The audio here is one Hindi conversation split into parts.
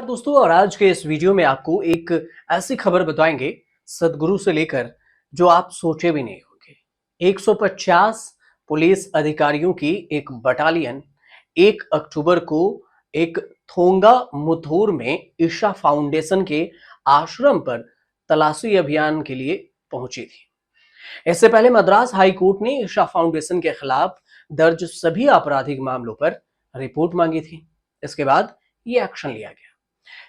दोस्तों, और आज के इस वीडियो में आपको एक ऐसी खबर बताएंगे सदगुरु से लेकर जो आप सोचे भी नहीं होंगे। 150 पुलिस अधिकारियों की एक बटालियन 1 अक्टूबर को एक थोंगा मुथूर में ईशा फाउंडेशन के आश्रम पर तलाशी अभियान के लिए पहुंची थी। इससे पहले मद्रास हाई कोर्ट ने ईशा फाउंडेशन के खिलाफ दर्ज सभी आपराधिक मामलों पर रिपोर्ट मांगी थी। इसके बाद ये एक्शन लिया गया।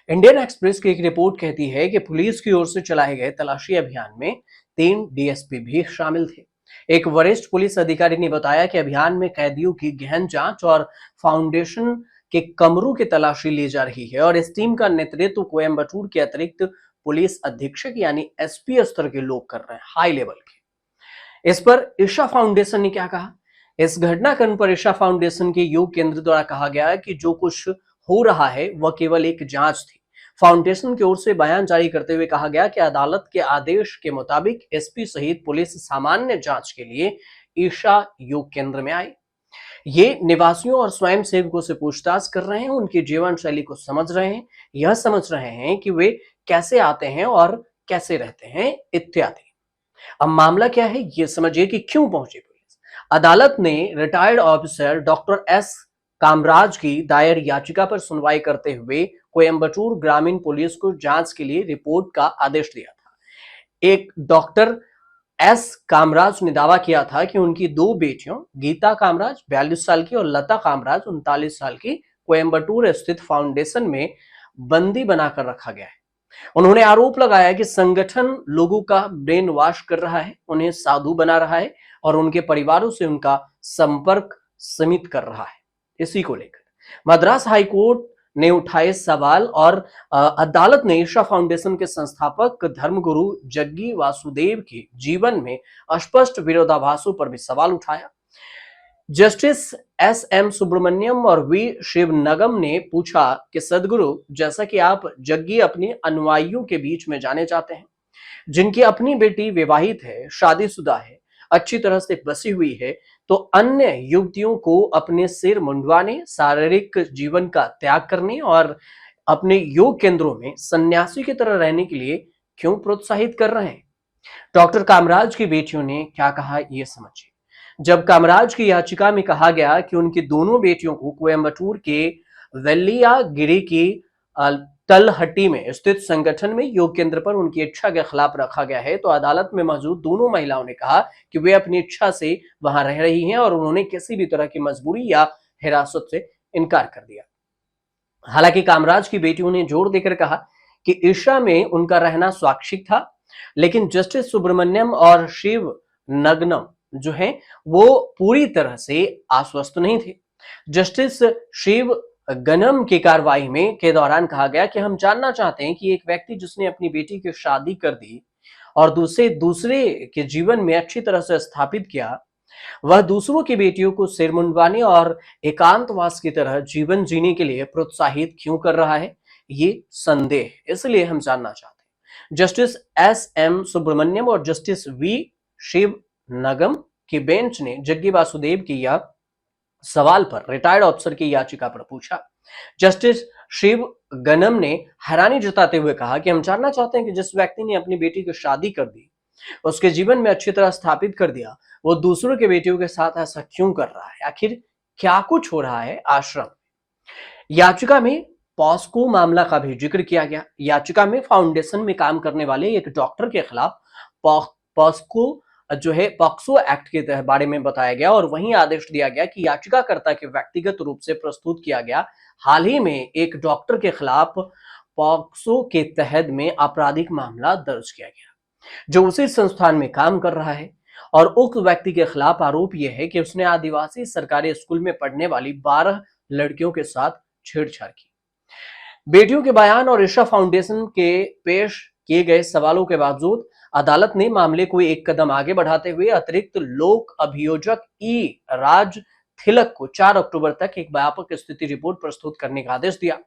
इंडियन एक्सप्रेस की एक रिपोर्ट कहती है कि पुलिस की ओर से चलाए गए तलाशी अभियान में 3 डीएसपी भी शामिल थे। एक वरिष्ठ पुलिस अधिकारी ने बताया कि अभियान में कैदियों की गहन जांच और फाउंडेशन के कमरों की तलाशी ली जा रही है और इस टीम का नेतृत्व कोयम्बटूर के अतिरिक्त पुलिस अधीक्षक यानी एसपी स्तर के लोग कर रहे हैं, हाई लेवल के। इस पर ईशा फाउंडेशन ने क्या कहा? इस घटनाक्रम पर ईशा फाउंडेशन के योग केंद्र द्वारा कहा गया कि जो कुछ हो रहा है वह केवल एक जांच थी। फाउंडेशन की ओर से बयान जारी करते हुए कहा गया कि अदालत के आदेश के मुताबिक एसपी सहित पुलिस सामान्य जांच के लिए ईशा योग केंद्र में आई। ये निवासियों और स्वयं सेवकों से पूछताछ कर रहे हैं, उनकी जीवन शैली को समझ रहे हैं, यह समझ रहे हैं कि वे कैसे आते हैं और कैसे रहते हैं इत्यादि। अब मामला क्या है ये समझिए कि क्यों पहुंची पुलिस। अदालत ने retired officer doctor S Kamaraj की दायर याचिका पर सुनवाई करते हुए कोयम्बटूर ग्रामीण पुलिस को जांच के लिए रिपोर्ट का आदेश दिया था। एक डॉक्टर एस कामराज ने दावा किया था कि उनकी 2 बेटियों गीता कामराज 42 साल की और लता कामराज 39 साल की कोयम्बटूर स्थित फाउंडेशन में बंदी बनाकर रखा गया है। उन्होंने आरोप लगाया कि संगठन लोगों का ब्रेन वॉश कर रहा है, उन्हें साधु बना रहा है और उनके परिवारों से उनका संपर्क सीमित कर रहा है। इसी को लेकर मद्रास हाई कोर्ट ने उठाए सवाल और अदालत ने ईशा फाउंडेशन के संस्थापक धर्मगुरु जग्गी वासुदेव के जीवन में स्पष्ट विरोधाभासों पर भी सवाल उठाया। जस्टिस एस एम सुब्रमण्यम और वी शिवनगम ने पूछा कि सदगुरु, जैसा कि आप जग्गी अपने अनुयायियों के बीच में जाने जाते हैं, जिनकी अपनी बेटी विवाहित है, शादीशुदा है, अच्छी तरह से बसी हुई है, तो अन्य युवतियों को अपने सिर मुंडवाने, शारीरिक जीवन का त्याग करने और अपने योग केंद्रों में सन्यासी की तरह रहने के लिए क्यों प्रोत्साहित कर रहे हैं? डॉक्टर कामराज की बेटियों ने क्या कहा ये समझिए। जब कामराज की याचिका में कहा गया कि उनकी दोनों बेटियों को कोयम्बटूर के वेल्लियागिरी की तलहटी में स्थित संगठन में योग केंद्र पर उनकी इच्छा के खिलाफ रखा गया है, तो अदालत में मौजूद दोनों महिलाओं ने कहा कि वे अपनी इच्छा से वहां रह रही हैं और उन्होंने किसी भी तरह की मजबूरी या हिरासत से इनकार कर दिया। हालांकि कामराज की बेटियों ने जोर देकर कहा कि ईशा में उनका रहना स्वैच्छिक था, लेकिन जस्टिस सुब्रमण्यम और शिव नगनम जो है वो पूरी तरह से आश्वस्त नहीं थे। जस्टिस शिव गनम की कार्रवाई में के दौरान कहा गया कि हम जानना चाहते हैं कि एक व्यक्ति जिसने अपनी बेटी की शादी कर दी और दूसरे के जीवन में अच्छी तरह से स्थापित किया, वह दूसरों की बेटियों को सिर मुंडवाने और एकांतवास की तरह जीवन जीने के लिए प्रोत्साहित क्यों कर रहा है, ये संदेह, इसलिए हम जानना चाहते हैं। जस्टिस एस एम सुब्रमण्यम और जस्टिस वी शिव नगम की बेंच ने जग्गी वासुदेव की यह सवाल पर रिटायर्ड ऑफिसर की याचिका पर पूछा। जस्टिस शिव गनम ने हैरानी जताते हुए कहा कि हम जानना चाहते हैं कि जिस व्यक्ति ने अपनी बेटी की शादी कर दी, उसके जीवन में अच्छी तरह स्थापित कर दिया, वो दूसरों के बेटियों के साथ ऐसा क्यों कर रहा है? आखिर क्या कुछ हो रहा है आश्रम? याचिका में पॉस्को मामला का भी जिक्र किया गया। याचिका में फाउंडेशन में काम करने वाले एक डॉक्टर के खिलाफ पॉस्को जो है पॉक्सो एक्ट के बारे में बताया गया और वहीं आदेश दिया गया कि याचिकाकर्ता के व्यक्तिगत रूप से प्रस्तुत किया गया हाल ही में एक डॉक्टर के खिलाफ पॉक्सो के तहत में आपराधिक मामला दर्ज किया गया, जो उसी संस्थान में काम कर रहा है और उक्त व्यक्ति के खिलाफ आरोप यह है कि उसने आदिवासी सरकारी स्कूल में पढ़ने वाली 12 लड़कियों के साथ छेड़छाड़ की। बेटियों के बयान और ईशा फाउंडेशन के पेश किए गए सवालों के बावजूद अदालत ने मामले को एक कदम आगे बढ़ाते हुए अतिरिक्त लोक अभियोजक ई राज थिलक को 4 अक्टूबर तक एक व्यापक स्थिति रिपोर्ट प्रस्तुत करने का आदेश दिया।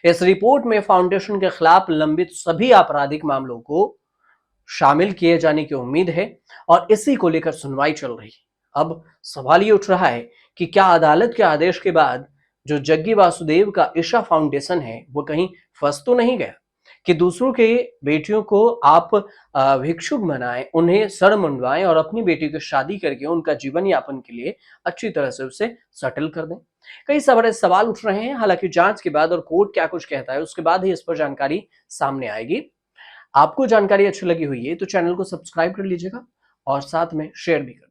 इस रिपोर्ट में फाउंडेशन के खिलाफ लंबित सभी आपराधिक मामलों को शामिल किए जाने की उम्मीद है और इसी को लेकर सुनवाई चल रही है। अब सवाल ये उठ रहा है कि क्या अदालत के आदेश के बाद जो जग्गी वासुदेव का ईशा फाउंडेशन है वो कहीं फंस तो नहीं गया कि दूसरों के बेटियों को आप भिक्षुक बनाएं, उन्हें सर मुंडवाएं और अपनी बेटी की शादी करके उनका जीवन यापन के लिए अच्छी तरह से उसे सेटल कर दें। कई सारे सवाल उठ रहे हैं, हालांकि जांच के बाद और कोर्ट क्या कुछ कहता है उसके बाद ही इस पर जानकारी सामने आएगी। आपको जानकारी अच्छी लगी हुई है तो चैनल को सब्सक्राइब कर लीजिएगा और साथ में शेयर भी कर